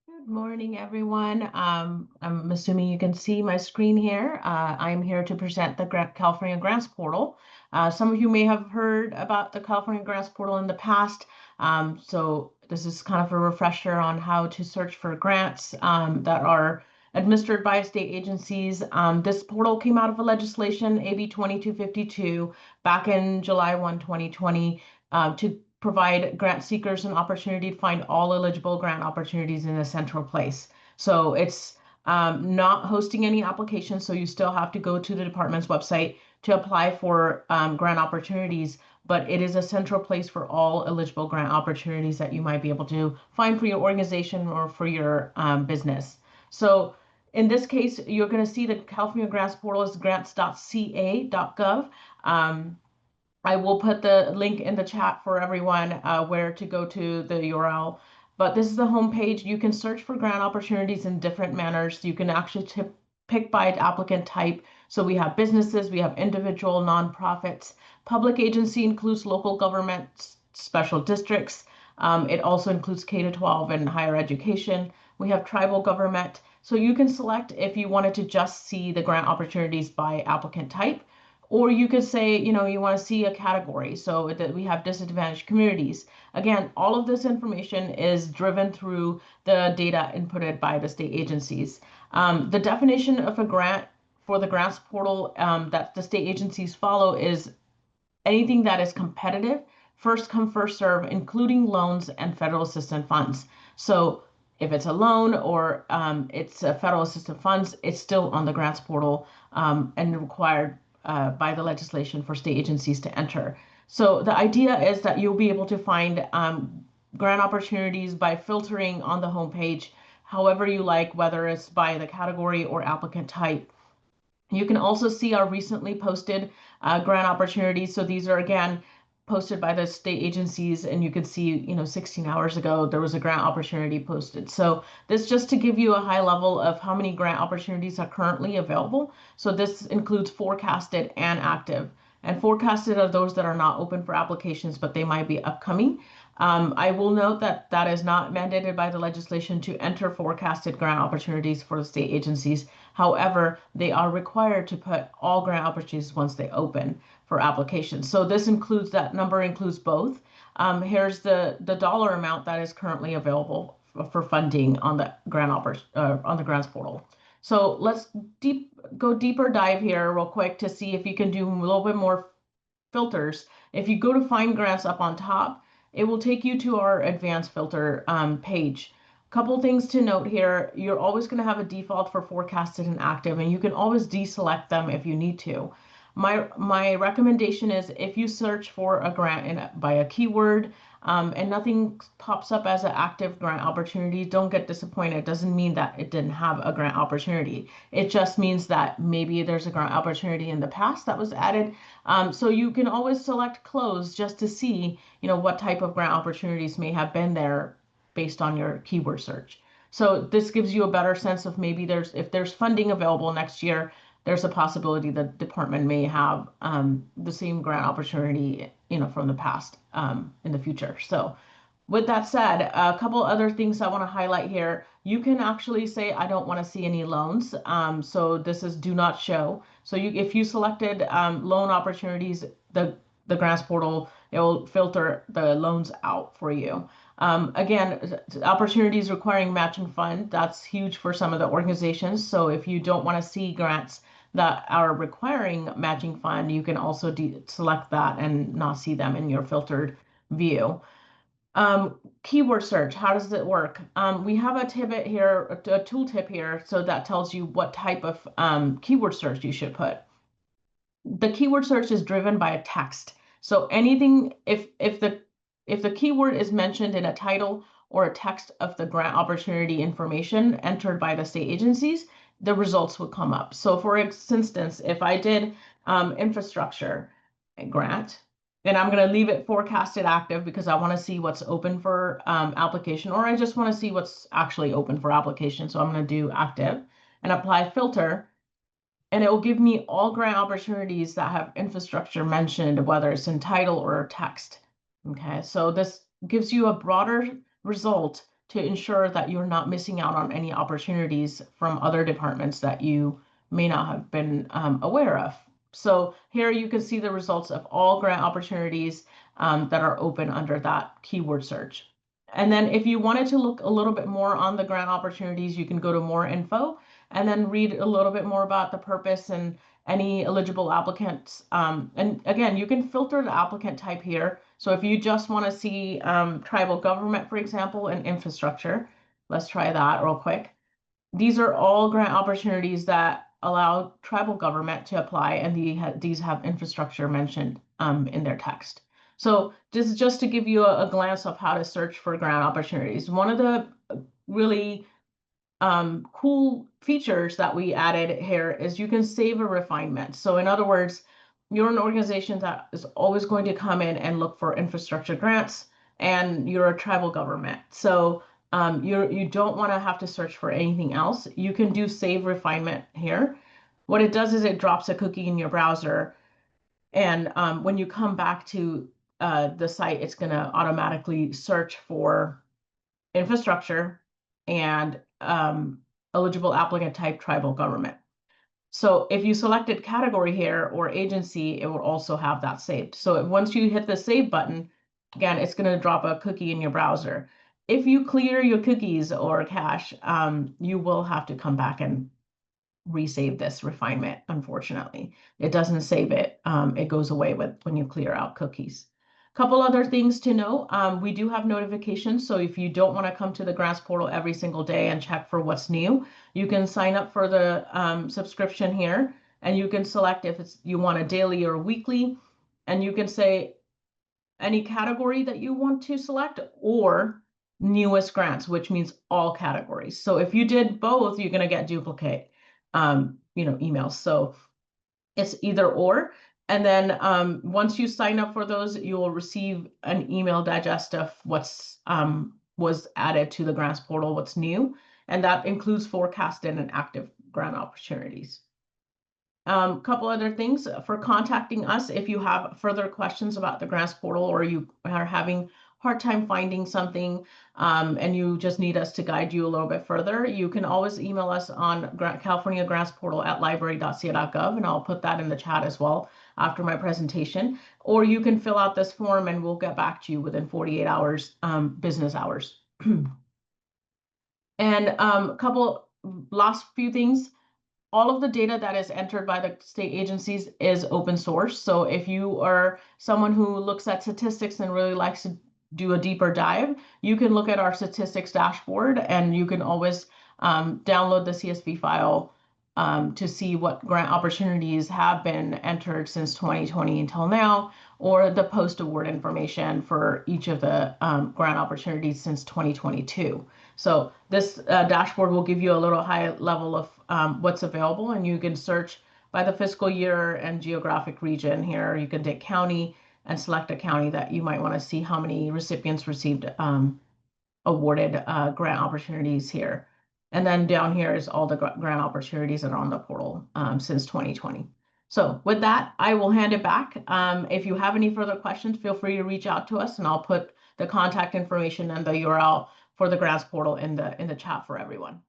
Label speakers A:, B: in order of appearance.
A: Good morning, everyone. I'm assuming you can see my screen here. I'm here to present the California Grants Portal. Some of you may have heard about the California Grants Portal in the past. So this is kind of a refresher on how to search for grants that are administered by state agencies. This portal came out of a legislation, AB 2252, back in July 1, 2020, to provide grant seekers an opportunity to find all eligible grant opportunities in a central place. So it's not hosting any applications, so you still have to go to the department's website to apply for grant opportunities, but it is a central place for all eligible grant opportunities that you might be able to find for your organization or for your business. So in this case, you're going to see the California Grants Portal is grants.ca.gov. I will put the link in the chat for everyone where to go to the URL. But this is the homepage. You can search for grant opportunities in different manners. You can actually pick by applicant type. So we have businesses, we have individual nonprofits. Public agency includes local governments, special districts. It also includes K-12 and higher education. We have tribal government. So you can select if you wanted to just see the grant opportunities by applicant type. Or you could say, you want to see a category so that we have disadvantaged communities. Again, all of this information is driven through the data inputted by the state agencies. The definition of a grant for the grants portal that the state agencies follow is anything that is competitive, first come, first serve, including loans and federal assistance funds. So if it's a loan or it's a federal assistance funds, it's still on the grants portal and required by the legislation for state agencies to enter. So the idea is that you'll be able to find grant opportunities by filtering on the homepage, however you like, whether it's by the category or applicant type. You can also see our recently posted grant opportunities. So these are, again, posted by the state agencies, and you can see, 16 hours ago, there was a grant opportunity posted. So this just to give you a high level of how many grant opportunities are currently available. So this includes forecasted and active. And forecasted are those that are not open for applications, but they might be upcoming. I will note that that is not mandated by the legislation to enter forecasted grant opportunities for the state agencies. However, they are required to put all grant opportunities once they open for applications. So this includes, that number includes both. Here's the dollar amount that is currently available for funding on the on the grants portal. So let's go deeper dive here real quick to see if you can do a little bit more filters. If you go to find grants up on top, it will take you to our advanced filter page. Couple things to note here. You're always going to have a default for forecasted and active, and you can always deselect them if you need to. My recommendation is if you search for a grant by a keyword and nothing pops up as an active grant opportunity, don't get disappointed. It doesn't mean that it didn't have a grant opportunity. It just means that maybe there's a grant opportunity in the past that was added. So you can always select close just to see, what type of grant opportunities may have been there based on your keyword search. So this gives you a better sense of maybe if there's funding available next year, there's a possibility the department may have the same grant opportunity, from the past in the future. So with that said, a couple other things I want to highlight here. You can actually say, I don't want to see any loans. So this is do not show. So if you selected loan opportunities, the grants portal, it will filter the loans out for you. Again, opportunities requiring matching fund, that's huge for some of the organizations. So if you don't want to see grants that are requiring matching fund, you can also select that and not see them in your filtered view. Keyword search, how does it work? We have a tidbit here, a tooltip here, so that tells you what type of keyword search you should put. The keyword search is driven by a text. So anything, if the keyword is mentioned in a title or a text of the grant opportunity information entered by the state agencies, the results would come up. So for instance, if I did infrastructure grant, then I'm going to leave it forecasted active because I want to see what's open for application, or I just want to see what's actually open for application. So I'm going to do active and apply filter, and it will give me all grant opportunities that have infrastructure mentioned, whether it's in title or text. Okay, so this gives you a broader result to ensure that you're not missing out on any opportunities from other departments that you may not have been aware of. So here you can see the results of all grant opportunities that are open under that keyword search. And then if you wanted to look a little bit more on the grant opportunities, you can go to more info and then read a little bit more about the purpose and any eligible applicants. And again, you can filter the applicant type here. So if you just want to see tribal government, for example, and infrastructure, let's try that real quick. These are all grant opportunities that allow tribal government to apply, and these have infrastructure mentioned in their text. So this is just to give you a glance of how to search for grant opportunities. One of the really cool features that we added here is you can save a refinement. So in other words, you're an organization that is always going to come in and look for infrastructure grants, and you're a tribal government. So you don't want to have to search for anything else. You can do save refinement here. What it does is it drops a cookie in your browser, and when you come back to the site, it's going to automatically search for infrastructure and eligible applicant type tribal government. So if you selected category here or agency, it will also have that saved. So once you hit the save button, again, it's going to drop a cookie in your browser. If you clear your cookies or cache, you will have to come back and resave this refinement. Unfortunately, it doesn't save it. It goes away when you clear out cookies. Couple other things to know. We do have notifications. So if you don't want to come to the grants portal every single day and check for what's new, you can sign up for the subscription here, and you can select if you want a daily or weekly, and you can say any category that you want to select or newest grants, which means all categories. So if you did both, you're going to get duplicate emails. So it's either or. And then once you sign up for those, you will receive an email digest of what's was added to the grants portal, what's new, and that includes forecasted and active grant opportunities. Couple other things for contacting us if you have further questions about the grants portal, or you are having hard time finding something and you just need us to guide you a little bit further, you can always email us on California Grants Portal at library.ca.gov, and I'll put that in the chat as well after my presentation. Or you can fill out this form and we'll get back to you within 48 hours, business hours. And a couple last few things. All of the data that is entered by the state agencies is open source. So if you are someone who looks at statistics and really likes to do a deeper dive, you can look at our statistics dashboard, and you can always download the CSV file to see what grant opportunities have been entered since 2020 until now, or the post-award information for each of the grant opportunities since 2022. So this dashboard will give you a little high level of what's available, and you can search by the fiscal year and geographic region here. You can take county and select a county that you might want to see how many recipients received awarded grant opportunities here. And then down here is all the grant opportunities that are on the portal since 2020. So with that, I will hand it back. If you have any further questions, feel free to reach out to us, and I'll put the contact information and the URL for the grants portal in the chat for everyone.